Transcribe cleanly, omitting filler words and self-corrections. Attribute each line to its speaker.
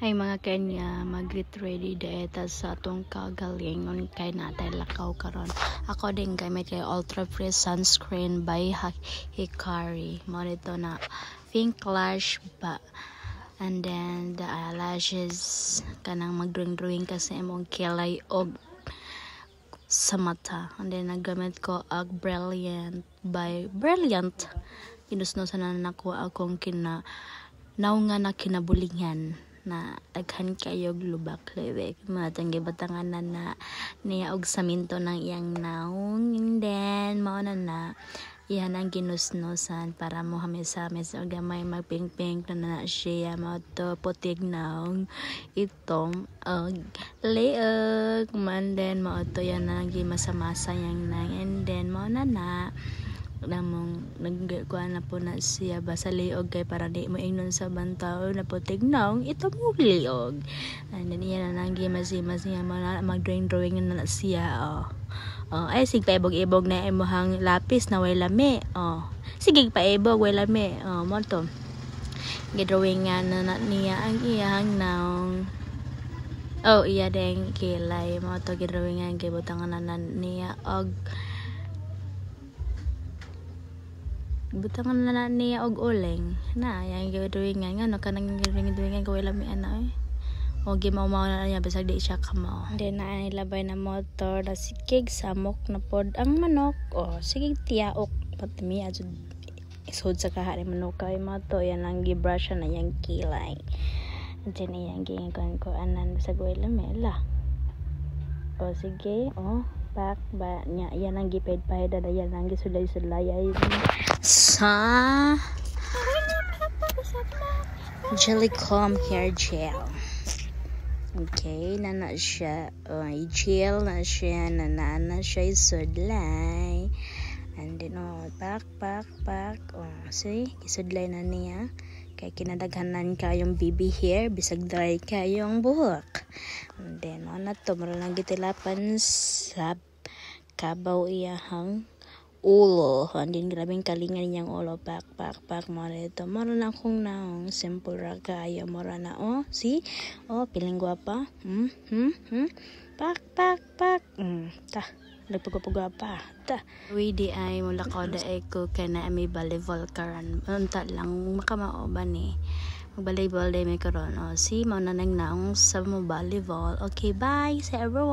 Speaker 1: Ay mga Kenya, mag-get ready deta sa atong kagalingon kay natay lakaw karon. Ako din gamit kay Ultra Freeze Sunscreen by Hikari. Mo dito na pink lash ba. And then the eyelashes kanang mag-drawing kasi imong kilay og sa mata. And then nagamit ko ag Brilliant by Brilliant. Inusnosan na nako akong naunga na kinabulingan na daghan kayo lubak lewek matanggi batangan na niya og saminto ng iyang naong, and then mao na iyan ang ginusnosan para mo hamis-hamis o gamay magping-pink na siya mao to putig naong itong leeg man, then mao to yan ang masa-masa yang nang, and then mao na namong nagkuan na po na siya basa liog kay para di mo ingnon sa bantaw na putig naong ito mo liog, and then yan na nang gimas-mas niya mag-drawing na siya. Ay sig paibog-ibog na imong lapis na way lami. Sige paibog way lami. Mo to gidrawing nga na niya ang iyang naong. Iya deng kilay mo to gidrawing nga gibutangan na niya og butangan na niya og uleng na yang gidrawing nga no kanang gidrawing nga way lami ana o gimaw-maw na niya bisag di siya kamaw. Then na ilabay na motor da sikig samok na pod ang manok sikig tiyaok patmi adto isod sa kahari manok kay mato yan lang gibrush na yang kilay, and then iyang gingon ko anan bisag way lami la sige back ba nya yan ang giped-pahid na yan ang gisulay-sulay sa Jellycomb hair gel. Okay, na siya gel na siya na siya isudlay, and then back see isudlay na niya kay kinadaghanan kayong baby hair bisag dry kayong buhok, and then na to mara lang gitilapan sa kabaw iyahang ulo, and then grabing kalingan niyang ulo back mo rito mara na kung naong simple ra kayo mara na see piling guwapa pak ta nagpagpagwapa ta we di ay mula ko da ko kay na may volleyball karon unta lang makamao ba ni mag volleyball day may karon see mo na nang naong sa mo volleyball. Okay, bye sa everyone.